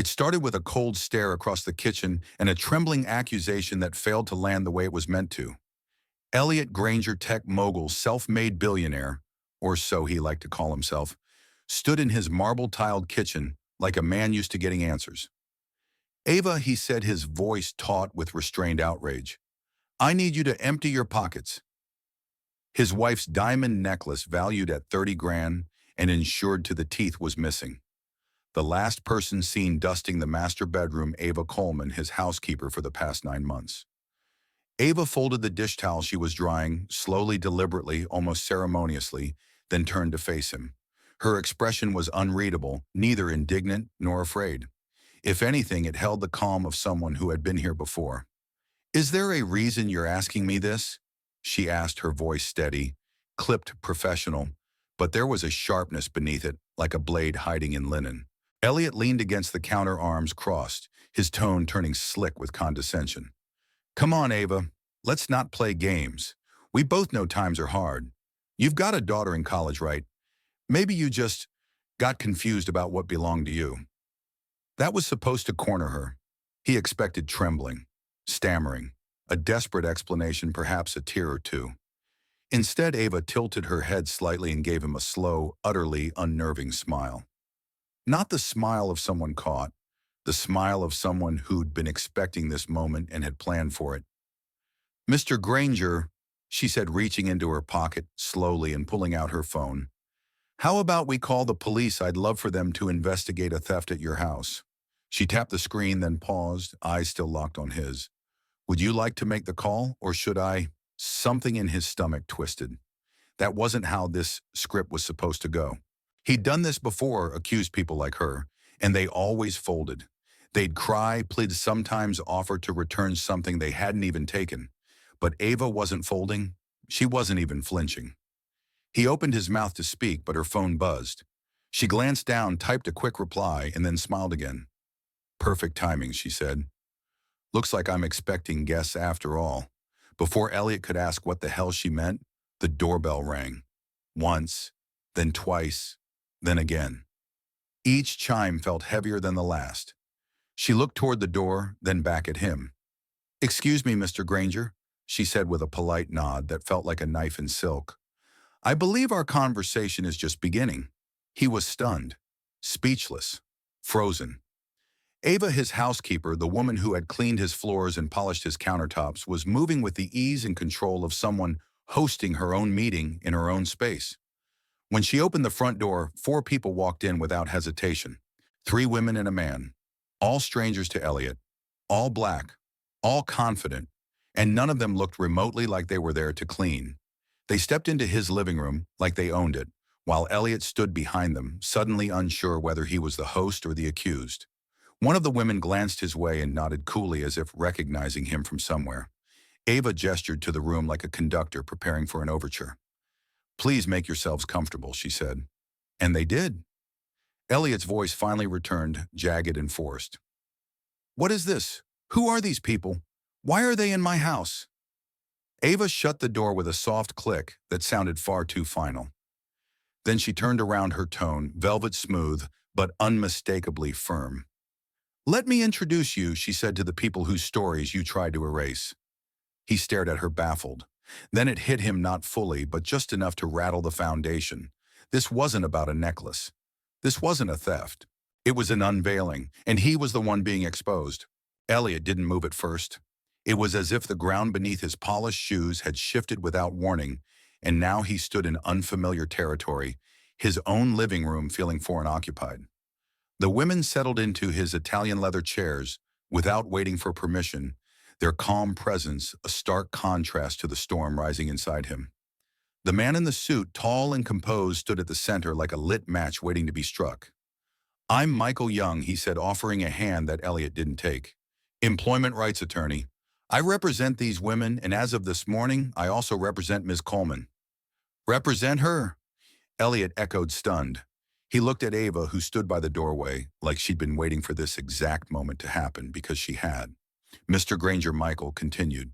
It started with a cold stare across the kitchen and a trembling accusation that failed to land the way it was meant to. Elliot Granger, tech mogul, self-made billionaire, or so he liked to call himself, stood in his marble-tiled kitchen like a man used to getting answers. "Ava," he said, his voice taut with restrained outrage, "I need you to empty your pockets." His wife's diamond necklace, valued at 30 grand and insured to the teeth, was missing. The last person seen dusting the master bedroom, Ava Coleman, his housekeeper for the past 9 months. Ava folded the dish towel she was drying, slowly, deliberately, almost ceremoniously, then turned to face him. Her expression was unreadable, neither indignant nor afraid. If anything, it held the calm of someone who had been here before. "Is there a reason you're asking me this?" she asked, her voice steady, clipped, professional, but there was a sharpness beneath it, like a blade hiding in linen. Elliot leaned against the counter, arms crossed, his tone turning slick with condescension. "Come on, Ava. Let's not play games. We both know times are hard. You've got a daughter in college, right? Maybe you just got confused about what belonged to you." That was supposed to corner her. He expected trembling, stammering, a desperate explanation, perhaps a tear or two. Instead, Ava tilted her head slightly and gave him a slow, utterly unnerving smile. Not the smile of someone caught, the smile of someone who'd been expecting this moment and had planned for it. "Mr. Granger," she said, reaching into her pocket slowly and pulling out her phone, "how about we call the police? I'd love for them to investigate a theft at your house." She tapped the screen, then paused, eyes still locked on his. "Would you like to make the call, or should I?" Something in his stomach twisted. That wasn't how this script was supposed to go. He'd done this before, accused people like her, and they always folded. They'd cry, plead, sometimes offer to return something they hadn't even taken. But Ava wasn't folding. She wasn't even flinching. He opened his mouth to speak, but her phone buzzed. She glanced down, typed a quick reply, and then smiled again. "Perfect timing," she said. "Looks like I'm expecting guests after all." Before Elliot could ask what the hell she meant, the doorbell rang. Once, then twice, then again. Each chime felt heavier than the last. She looked toward the door, then back at him. "Excuse me, Mr. Granger," she said with a polite nod that felt like a knife in silk. "I believe our conversation is just beginning." He was stunned, speechless, frozen. Ava, his housekeeper, the woman who had cleaned his floors and polished his countertops, was moving with the ease and control of someone hosting her own meeting in her own space. When she opened the front door, 4 people walked in without hesitation. 3 women and a man, all strangers to Elliot, all black, all confident, and none of them looked remotely like they were there to clean. They stepped into his living room like they owned it, while Elliot stood behind them, suddenly unsure whether he was the host or the accused. One of the women glanced his way and nodded coolly as if recognizing him from somewhere. Ava gestured to the room like a conductor preparing for an overture. "Please make yourselves comfortable," she said. And they did. Elliot's voice finally returned, jagged and forced. "What is this? Who are these people? Why are they in my house?" Ava shut the door with a soft click that sounded far too final. Then she turned around, her tone velvet smooth but unmistakably firm. "Let me introduce you," she said, "to the people whose stories you tried to erase." He stared at her, baffled. Then it hit him, not fully, but just enough to rattle the foundation. This wasn't about a necklace. This wasn't a theft. It was an unveiling, and he was the one being exposed. Elliot didn't move at first. It was as if the ground beneath his polished shoes had shifted without warning, and now he stood in unfamiliar territory, his own living room feeling foreign occupied. The women settled into his Italian leather chairs without waiting for permission, their calm presence a stark contrast to the storm rising inside him. The man in the suit, tall and composed, stood at the center like a lit match waiting to be struck. "I'm Michael Young," he said, offering a hand that Elliot didn't take. "Employment rights attorney. I represent these women, and as of this morning, I also represent Ms. Coleman." "Represent her?" Elliot echoed, stunned. He looked at Ava, who stood by the doorway, like she'd been waiting for this exact moment to happen, because she had. Mr. Granger, Michael continued,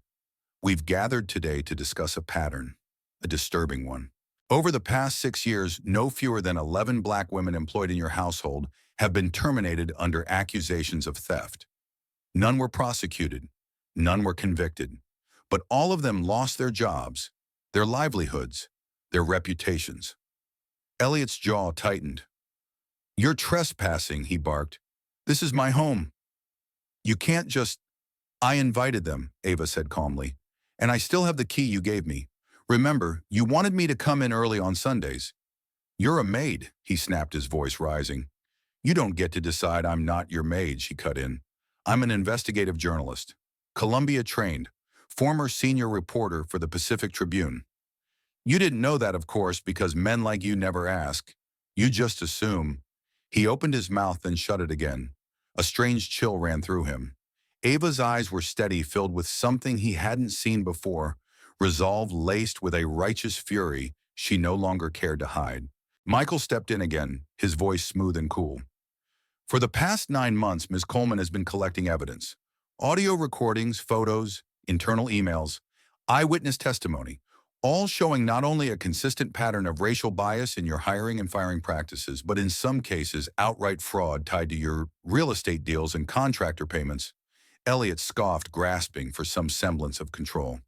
"We've gathered today to discuss a pattern, a disturbing one. Over the past 6 years, no fewer than 11 black women employed in your household have been terminated under accusations of theft. None were prosecuted, none were convicted, but all of them lost their jobs, their livelihoods, their reputations. Elliot's jaw tightened. "You're trespassing," he barked. "This is my home. You can't just—" "I invited them," Ava said calmly, "and I still have the key you gave me. Remember, you wanted me to come in early on Sundays." "You're a maid," he snapped, his voice rising. "You don't get to decide I'm not your maid," she cut in. "I'm an investigative journalist, Columbia trained, former senior reporter for the Pacific Tribune. You didn't know that, of course, because men like you never ask. You just assume." He opened his mouth and shut it again. A strange chill ran through him. Ava's eyes were steady, filled with something he hadn't seen before, resolve laced with a righteous fury she no longer cared to hide. Michael stepped in again, his voice smooth and cool. "For the past 9 months, Ms. Coleman has been collecting evidence. Audio recordings, photos, internal emails, eyewitness testimony, all showing not only a consistent pattern of racial bias in your hiring and firing practices, but in some cases outright fraud tied to your real estate deals and contractor payments." Elliot scoffed, grasping for some semblance of control.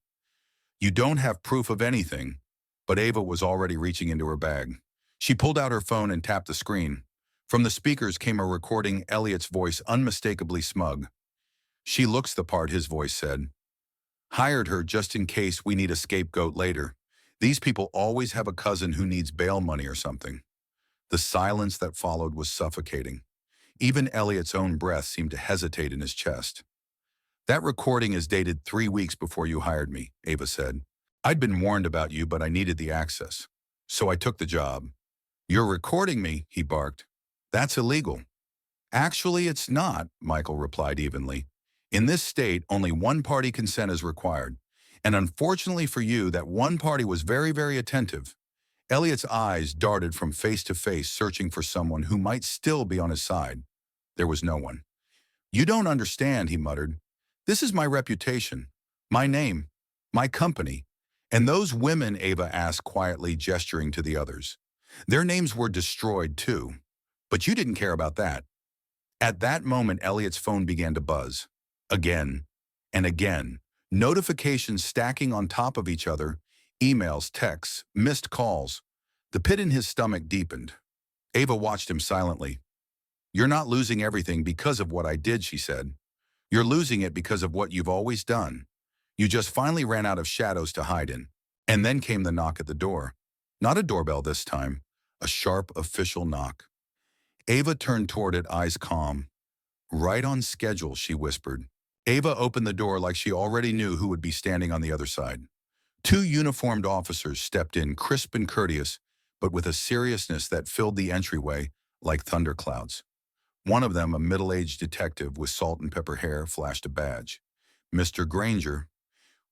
"You don't have proof of anything," but Ava was already reaching into her bag. She pulled out her phone and tapped the screen. From the speakers came a recording, Elliot's voice unmistakably smug. "She looks the part," his voice said. "Hired her just in case we need a scapegoat later. These people always have a cousin who needs bail money or something." The silence that followed was suffocating. Even Elliot's own breath seemed to hesitate in his chest. "That recording is dated 3 weeks before you hired me," Ava said. "I'd been warned about you, but I needed the access. So I took the job." "You're recording me," he barked. "That's illegal." "Actually, it's not," Michael replied evenly. "In this state, only one-party consent is required. And unfortunately for you, that one party was very, very attentive." Elliot's eyes darted from face to face, searching for someone who might still be on his side. There was no one. "You don't understand," he muttered. "This is my reputation, my name, my company." "And those women," Ava asked quietly, gesturing to the others. "Their names were destroyed too. But you didn't care about that." At that moment, Elliot's phone began to buzz. Again and again. Notifications stacking on top of each other. Emails, texts, missed calls. The pit in his stomach deepened. Ava watched him silently. "You're not losing everything because of what I did," she said. "You're losing it because of what you've always done. You just finally ran out of shadows to hide in." And then came the knock at the door. Not a doorbell this time. A sharp, official knock. Ava turned toward it, eyes calm. "Right on schedule," she whispered. Ava opened the door like she already knew who would be standing on the other side. 2 uniformed officers stepped in, crisp and courteous, but with a seriousness that filled the entryway like thunderclouds. One of them, a middle-aged detective with salt and pepper hair, flashed a badge. "Mr. Granger,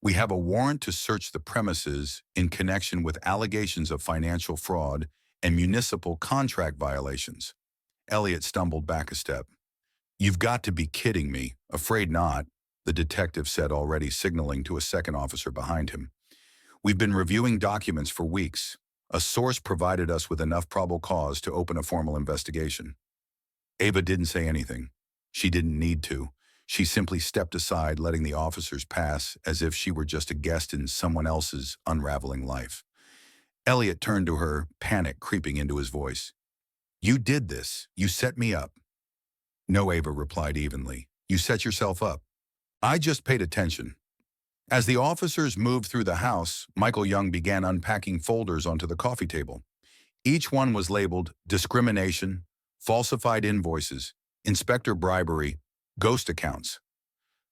we have a warrant to search the premises in connection with allegations of financial fraud and municipal contract violations." Elliot stumbled back a step. "You've got to be kidding me." "Afraid not," the detective said, already signaling to a second officer behind him. "We've been reviewing documents for weeks. A source provided us with enough probable cause to open a formal investigation." Ava didn't say anything. She didn't need to. She simply stepped aside, letting the officers pass as if she were just a guest in someone else's unraveling life. Elliot turned to her, panic creeping into his voice. "You did this. You set me up." "No," Ava replied evenly. "You set yourself up. I just paid attention." As the officers moved through the house, Michael Young began unpacking folders onto the coffee table. Each one was labeled discrimination, falsified invoices, inspector bribery, ghost accounts.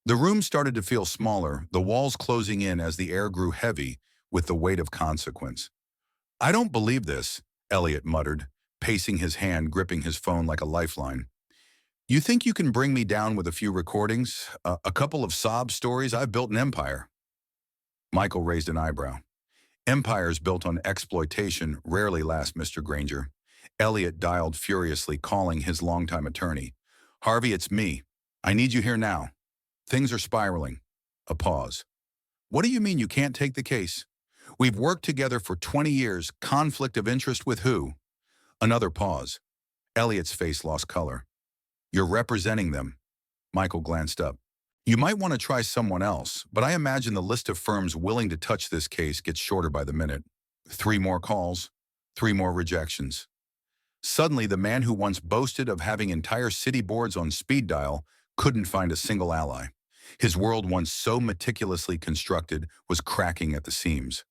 The room started to feel smaller, the walls closing in as the air grew heavy with the weight of consequence. "I don't believe this," Elliot muttered, pacing his hand, gripping his phone like a lifeline. "You think you can bring me down with a few recordings, a couple of sob stories? I've built an empire." Michael raised an eyebrow. "Empires built on exploitation rarely last, Mr. Granger." Elliot dialed furiously, calling his longtime attorney. "Harvey, it's me. I need you here now. Things are spiraling." A pause. "What do you mean you can't take the case? We've worked together for 20 years. Conflict of interest with who?" Another pause. Elliot's face lost color. You're representing them. Michael glanced up. You might want to try someone else, but I imagine the list of firms willing to touch this case gets shorter by the minute. 3 more calls, 3 more rejections. Suddenly, the man who once boasted of having entire city boards on speed dial couldn't find a single ally. His world, once so meticulously constructed, was cracking at the seams.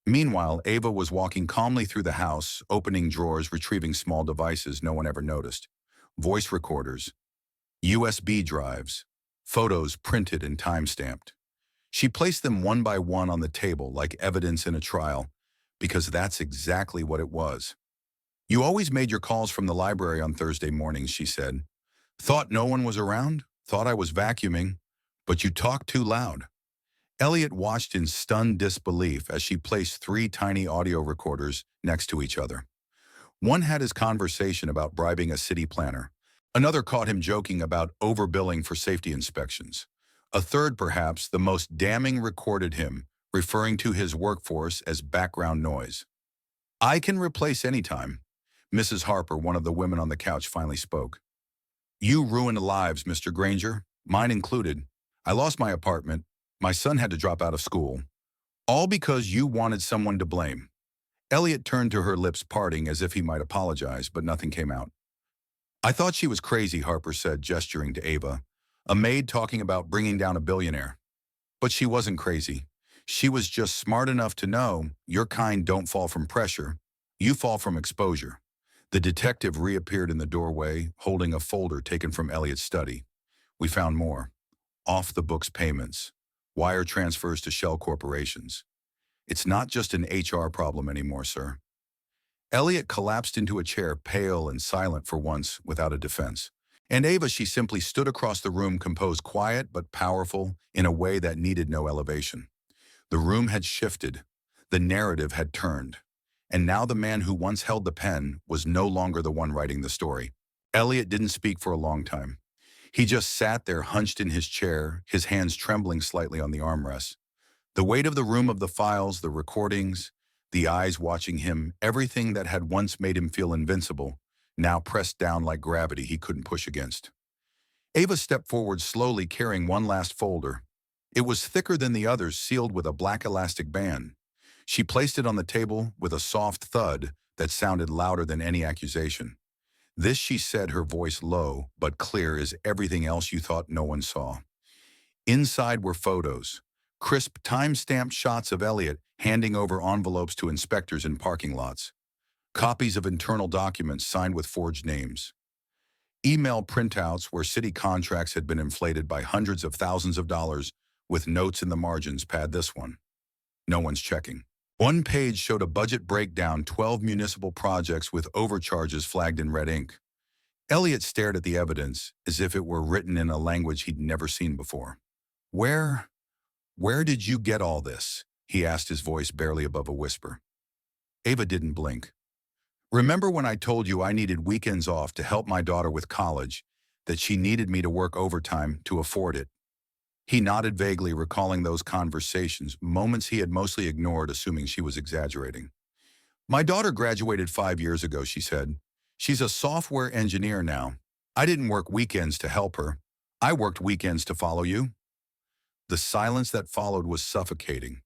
Meanwhile, Ava was walking calmly through the house, opening drawers, retrieving small devices no one ever noticed. Voice recorders, USB drives, photos printed and time-stamped. She placed them one by one on the table like evidence in a trial, because that's exactly what it was. You always made your calls from the library on Thursday mornings, she said. Thought no one was around? Thought I was vacuuming? But you talked too loud. Elliot watched in stunned disbelief as she placed 3 tiny audio recorders next to each other. One had his conversation about bribing a city planner. Another caught him joking about overbilling for safety inspections. A third, perhaps the most damning, recorded him referring to his workforce as background noise. I can replace anytime. Mrs. Harper, one of the women on the couch, finally spoke. You ruined lives, Mr. Granger, mine included. I lost my apartment. My son had to drop out of school. All because you wanted someone to blame. Elliot turned to her, lips parting as if he might apologize, but nothing came out. I thought she was crazy, Harper said, gesturing to Ava. A maid talking about bringing down a billionaire. But she wasn't crazy. She was just smart enough to know your kind don't fall from pressure. You fall from exposure. The detective reappeared in the doorway, holding a folder taken from Elliot's study. We found more. Off-the-books payments. Wire transfers to shell corporations. It's not just an HR problem anymore, sir. Elliot collapsed into a chair, pale and silent for once, without a defense. And Ava, she simply stood across the room, composed, quiet but powerful, in a way that needed no elevation. The room had shifted. The narrative had turned. And now the man who once held the pen was no longer the one writing the story. Elliot didn't speak for a long time. He just sat there, hunched in his chair, his hands trembling slightly on the armrests. The weight of the room, of the files, the recordings, the eyes watching him, everything that had once made him feel invincible, now pressed down like gravity he couldn't push against. Ava stepped forward slowly, carrying one last folder. It was thicker than the others, sealed with a black elastic band. She placed it on the table with a soft thud that sounded louder than any accusation. This, she said, her voice low but clear, is everything else you thought no one saw. Inside were photos, crisp, time-stamped shots of Elliot handing over envelopes to inspectors in parking lots, copies of internal documents signed with forged names, email printouts where city contracts had been inflated by hundreds of thousands of dollars with notes in the margins. Pad this one. No one's checking. One page showed a budget breakdown, 12 municipal projects with overcharges flagged in red ink. Elliot stared at the evidence as if it were written in a language he'd never seen before. Where did you get all this? He asked, his voice barely above a whisper. Ava didn't blink. Remember when I told you I needed weekends off to help my daughter with college, that she needed me to work overtime to afford it? He nodded vaguely, recalling those conversations, moments he had mostly ignored, assuming she was exaggerating. My daughter graduated 5 years ago, she said. She's a software engineer now. I didn't work weekends to help her. I worked weekends to follow you. The silence that followed was suffocating.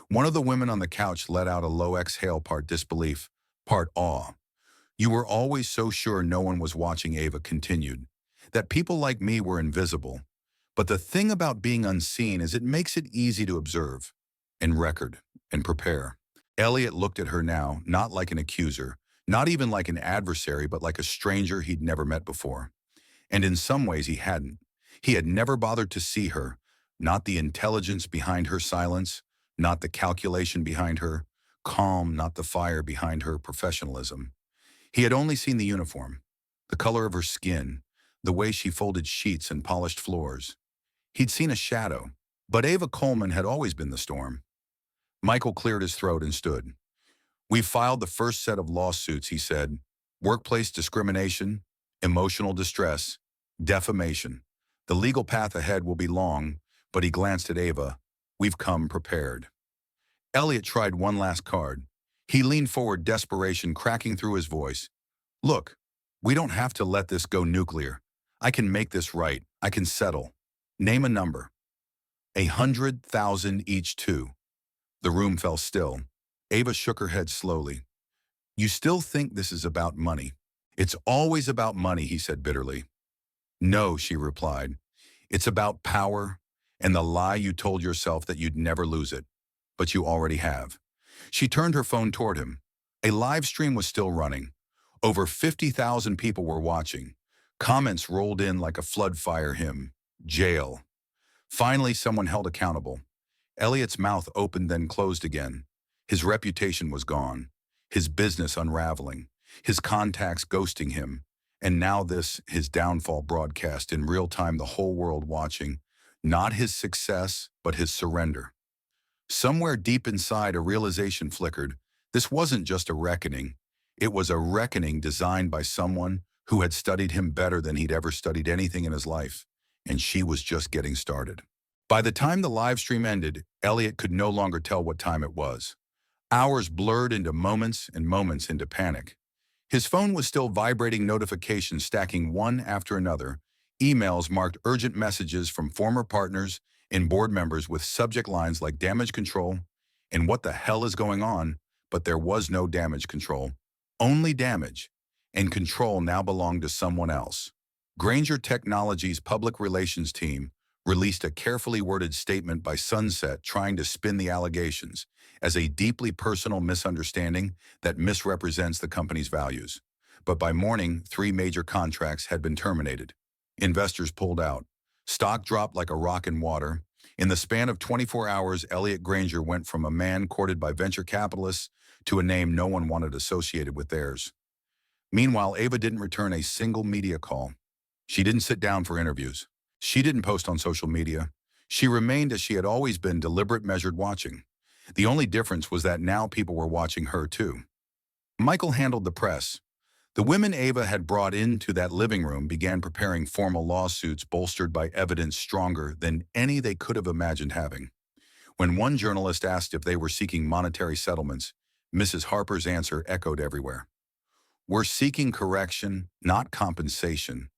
One of the women on the couch let out a low exhale, part disbelief, part awe. You were always so sure no one was watching, Ava continued, that people like me were invisible. But the thing about being unseen is it makes it easy to observe, and record, and prepare. Elliot looked at her now, not like an accuser, not even like an adversary, but like a stranger he'd never met before. And in some ways he hadn't. He had never bothered to see her, not the intelligence behind her silence, not the calculation behind her calm, not the fire behind her professionalism. He had only seen the uniform, the color of her skin, the way she folded sheets and polished floors. He'd seen a shadow, but Ava Coleman had always been the storm. Michael cleared his throat and stood. We've filed the first set of lawsuits, he said. Workplace discrimination, emotional distress, defamation. The legal path ahead will be long, but he glanced at Ava. We've come prepared. Elliot tried one last card. He leaned forward, desperation cracking through his voice. Look, We don't have to let this go nuclear. I can make this right. I can settle. Name a number. 100,000 each too. The room fell still. Ava shook her head slowly. You still think this is about money? It's always about money, he said bitterly. No, she replied. It's about power and the lie you told yourself that you'd never lose it. But you already have. She turned her phone toward him. A live stream was still running. Over 50,000 people were watching. Comments rolled in like a flood fire hymn. Jail. Finally, someone held accountable. Elliot's mouth opened then closed again. His reputation was gone. His business unraveling. His contacts ghosting him. And now this, his downfall broadcast in real time, the whole world watching. Not his success, but his surrender. Somewhere deep inside, a realization flickered. This wasn't just a reckoning. It was a reckoning designed by someone who had studied him better than he'd ever studied anything in his life. And she was just getting started. By the time the live stream ended, Elliot could no longer tell what time it was. Hours blurred into moments and moments into panic. His phone was still vibrating, notifications stacking one after another. Emails marked urgent messages from former partners and board members with subject lines like damage control and what the hell is going on, but there was no damage control. Only damage, and control now belonged to someone else. Granger Technologies' public relations team released a carefully worded statement by sunset trying to spin the allegations as a deeply personal misunderstanding that misrepresents the company's values. But by morning, 3 major contracts had been terminated. Investors pulled out. Stock dropped like a rock in water. In the span of 24 hours, Elliot Granger went from a man courted by venture capitalists to a name no one wanted associated with theirs. Meanwhile, Ava didn't return a single media call. She didn't sit down for interviews. She didn't post on social media. She remained as she had always been, deliberate, measured watching. The only difference was that now people were watching her too. Michael handled the press. The women Ava had brought into that living room began preparing formal lawsuits bolstered by evidence stronger than any they could have imagined having. When one journalist asked if they were seeking monetary settlements, Mrs. Harper's answer echoed everywhere. We're seeking correction, not compensation.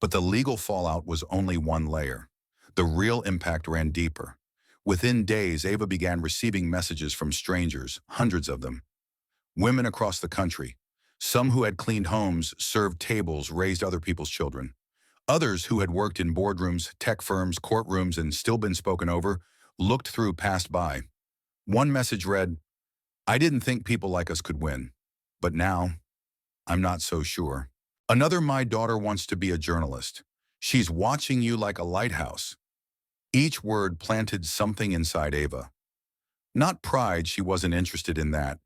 But the legal fallout was only one layer. The real impact ran deeper. Within days, Ava began receiving messages from strangers, hundreds of them. Women across the country. Some who had cleaned homes, served tables, raised other people's children. Others who had worked in boardrooms, tech firms, courtrooms, and still been spoken over, looked through, passed by. One message read, I didn't think people like us could win. But now, I'm not so sure. Another, my daughter wants to be a journalist. She's watching you like a lighthouse. Each word planted something inside Ava. Not pride, she wasn't interested in that,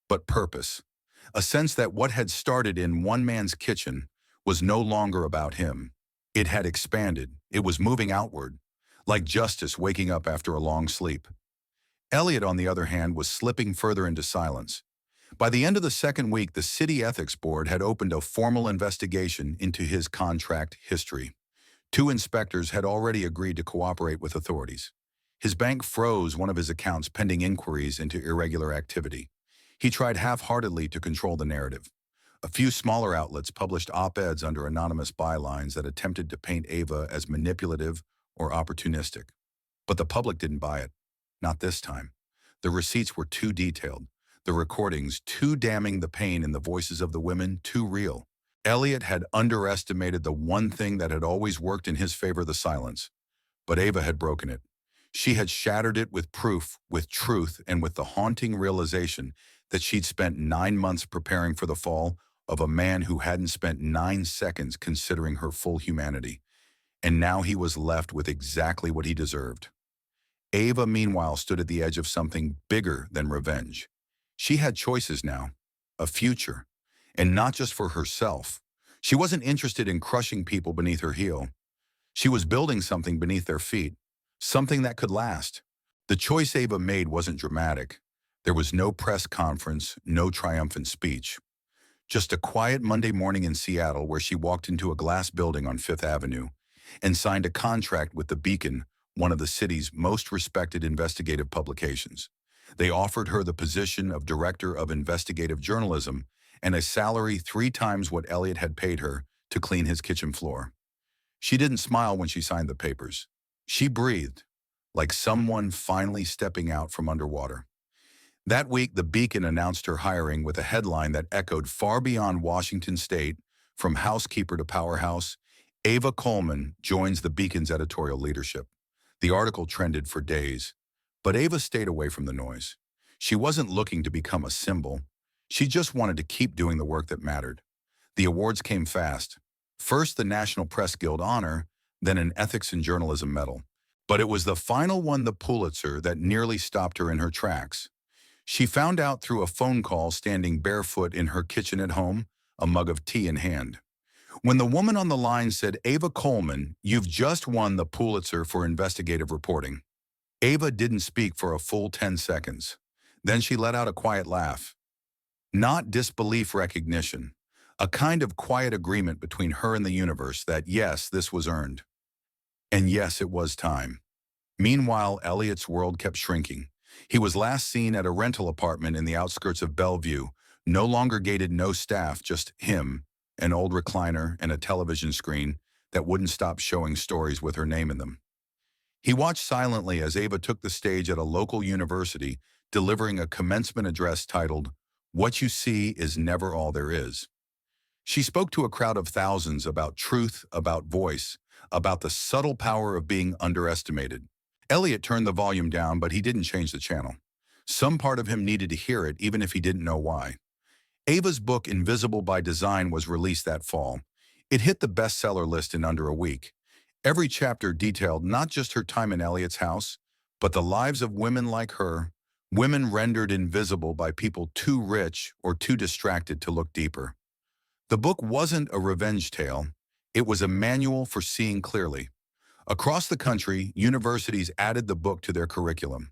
but purpose. A sense that what had started in one man's kitchen was no longer about him. It had expanded. It was moving outward, like justice waking up after a long sleep. Elliot, on the other hand, was slipping further into silence. By the end of the second week, the City Ethics Board had opened a formal investigation into his contract history. 2 inspectors had already agreed to cooperate with authorities. His bank froze one of his accounts pending inquiries into irregular activity. He tried half-heartedly to control the narrative. A few smaller outlets published op-eds under anonymous bylines that attempted to paint Ava as manipulative or opportunistic. But the public didn't buy it. Not this time. The receipts were too detailed. The recordings too damning, the pain in the voices of the women too real. Elliot had underestimated the one thing that had always worked in his favor, the silence. But Ava had broken it. She had shattered it with proof, with truth, and with the haunting realization that she'd spent 9 months preparing for the fall of a man who hadn't spent 9 seconds considering her full humanity. And now he was left with exactly what he deserved. Ava, meanwhile, stood at the edge of something bigger than revenge. She had choices now, a future, and not just for herself. She wasn't interested in crushing people beneath her heel. She was building something beneath their feet, something that could last. The choice Ava made wasn't dramatic. There was no press conference, no triumphant speech. Just a quiet Monday morning in Seattle where she walked into a glass building on Fifth Avenue and signed a contract with The Beacon, one of the city's most respected investigative publications. They offered her the position of Director of Investigative Journalism, and a salary 3 times what Elliot had paid her to clean his kitchen floor. She didn't smile when she signed the papers. She breathed, like someone finally stepping out from underwater. That week, the Beacon announced her hiring with a headline that echoed far beyond Washington state, from housekeeper to powerhouse. Ava Coleman joins the Beacon's editorial leadership. The article trended for days, but Ava stayed away from the noise. She wasn't looking to become a symbol. She just wanted to keep doing the work that mattered. The awards came fast. First, the National Press Guild honor, then an Ethics in Journalism medal. But it was the final one, the Pulitzer, that nearly stopped her in her tracks. She found out through a phone call standing barefoot in her kitchen at home, a mug of tea in hand. When the woman on the line said, "Ava Coleman, you've just won the Pulitzer for investigative reporting." Ava didn't speak for a full 10 seconds. Then she let out a quiet laugh. Not disbelief, recognition. A kind of quiet agreement between her and the universe that yes, this was earned. And yes, it was time. Meanwhile, Elliot's world kept shrinking. He was last seen at a rental apartment in the outskirts of Bellevue, no longer gated, no staff, just him, an old recliner, and a television screen that wouldn't stop showing stories with her name in them. He watched silently as Ava took the stage at a local university, delivering a commencement address titled, "What You See Is Never All There Is." She spoke to a crowd of thousands about truth, about voice, about the subtle power of being underestimated. Elliot turned the volume down, but he didn't change the channel. Some part of him needed to hear it, even if he didn't know why. Ava's book, Invisible by Design, was released that fall. It hit the bestseller list in under a week. Every chapter detailed not just her time in Elliot's house, but the lives of women like her, women rendered invisible by people too rich or too distracted to look deeper. The book wasn't a revenge tale. It was a manual for seeing clearly. Across the country, universities added the book to their curriculum.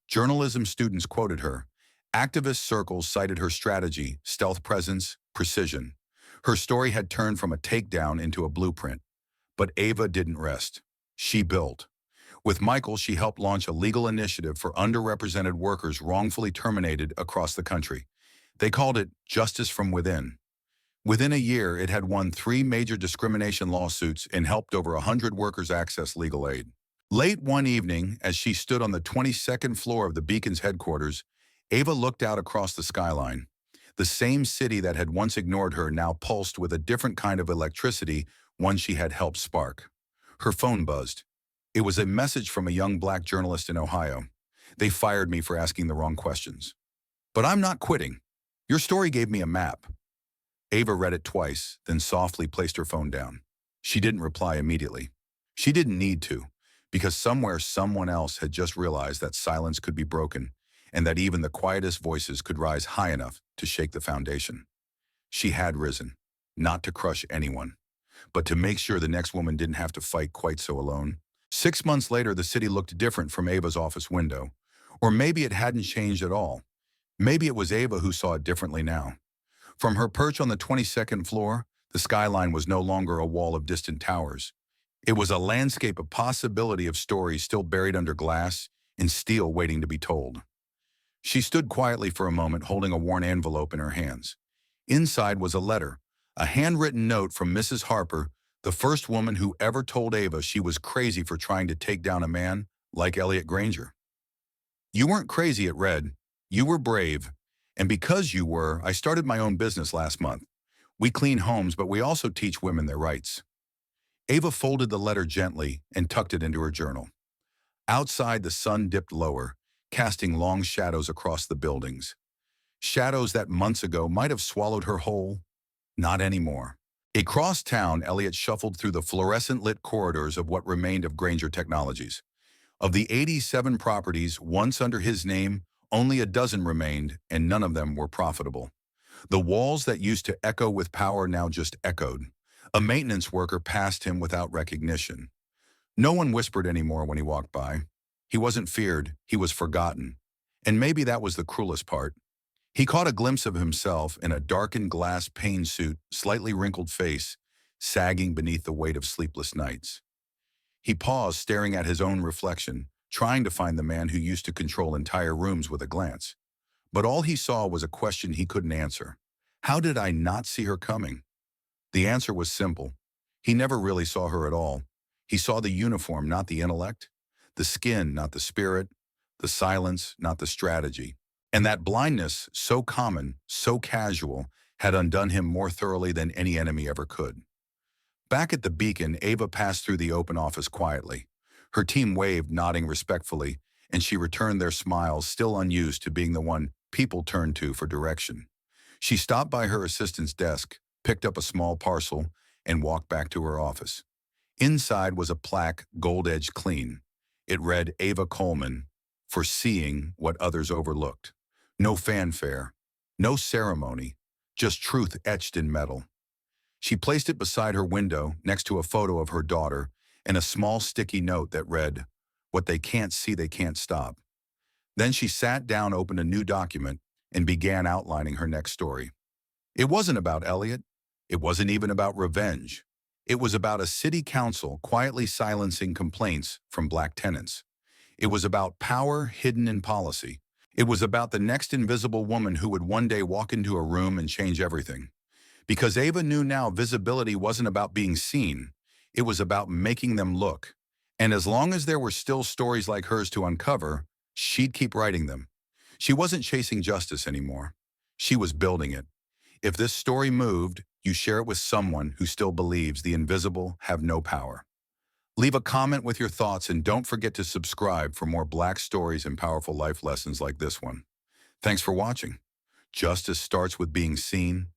Journalism students quoted her. Activist circles cited her strategy, stealth presence, precision. Her story had turned from a takedown into a blueprint. But Ava didn't rest. She built. With Michael, she helped launch a legal initiative for underrepresented workers wrongfully terminated across the country. They called it Justice from Within. Within a year, it had won 3 major discrimination lawsuits and helped over 100 workers access legal aid. Late one evening, as she stood on the 22nd floor of the Beacon's headquarters, Ava looked out across the skyline. The same city that had once ignored her now pulsed with a different kind of electricity, one she had helped spark. Her phone buzzed. It was a message from a young black journalist in Ohio. "They fired me for asking the wrong questions. But I'm not quitting. Your story gave me a map." Ava read it twice, then softly placed her phone down. She didn't reply immediately. She didn't need to, because somewhere someone else had just realized that silence could be broken, and that even the quietest voices could rise high enough to shake the foundation. She had risen, not to crush anyone, but to make sure the next woman didn't have to fight quite so alone. 6 months later, the city looked different from Ava's office window. Or maybe it hadn't changed at all. Maybe it was Ava who saw it differently now. From her perch on the 22nd floor, the skyline was no longer a wall of distant towers. It was a landscape of possibility, of stories still buried under glass and steel waiting to be told. She stood quietly for a moment, holding a worn envelope in her hands. Inside was a letter, a handwritten note from Mrs. Harper, the first woman who ever told Ava she was crazy for trying to take down a man like Elliot Granger. "You weren't crazy," it read. "You were brave. And because you were, I started my own business last month. We clean homes, but we also teach women their rights." Ava folded the letter gently and tucked it into her journal. Outside, the sun dipped lower, casting long shadows across the buildings. Shadows that months ago might have swallowed her whole. Not anymore. Across town, Elliot shuffled through the fluorescent-lit corridors of what remained of Granger Technologies. Of the 87 properties once under his name, only a dozen remained, and none of them were profitable. The walls that used to echo with power now just echoed. A maintenance worker passed him without recognition. No one whispered anymore when he walked by. He wasn't feared, he was forgotten. And maybe that was the cruelest part. He caught a glimpse of himself in a darkened glass pane suit, slightly wrinkled face, sagging beneath the weight of sleepless nights. He paused, staring at his own reflection, trying to find the man who used to control entire rooms with a glance. But all he saw was a question he couldn't answer. How did I not see her coming? The answer was simple. He never really saw her at all. He saw the uniform, not the intellect, the skin, not the spirit, the silence, not the strategy. And that blindness, so common, so casual, had undone him more thoroughly than any enemy ever could. Back at the beacon, Ava passed through the open office quietly. Her team waved, nodding respectfully, and she returned their smiles, still unused to being the one people turned to for direction. She stopped by her assistant's desk, picked up a small parcel, and walked back to her office. Inside was a plaque, gold-edged clean. It read Ava Coleman, for seeing what others overlooked. No fanfare, no ceremony, just truth etched in metal. She placed it beside her window next to a photo of her daughter and a small sticky note that read, "What they can't see, they can't stop." Then she sat down, opened a new document, and began outlining her next story. It wasn't about Elliot. It wasn't even about revenge. It was about a city council quietly silencing complaints from black tenants. It was about power hidden in policy. It was about the next invisible woman who would one day walk into a room and change everything. Because Ava knew now visibility wasn't about being seen. It was about making them look. And as long as there were still stories like hers to uncover, she'd keep writing them. She wasn't chasing justice anymore. She was building it. If this story moved, you share it with someone who still believes the invisible have no power. Leave a comment with your thoughts and don't forget to subscribe for more Black stories and powerful life lessons like this one. Thanks for watching. Justice starts with being seen,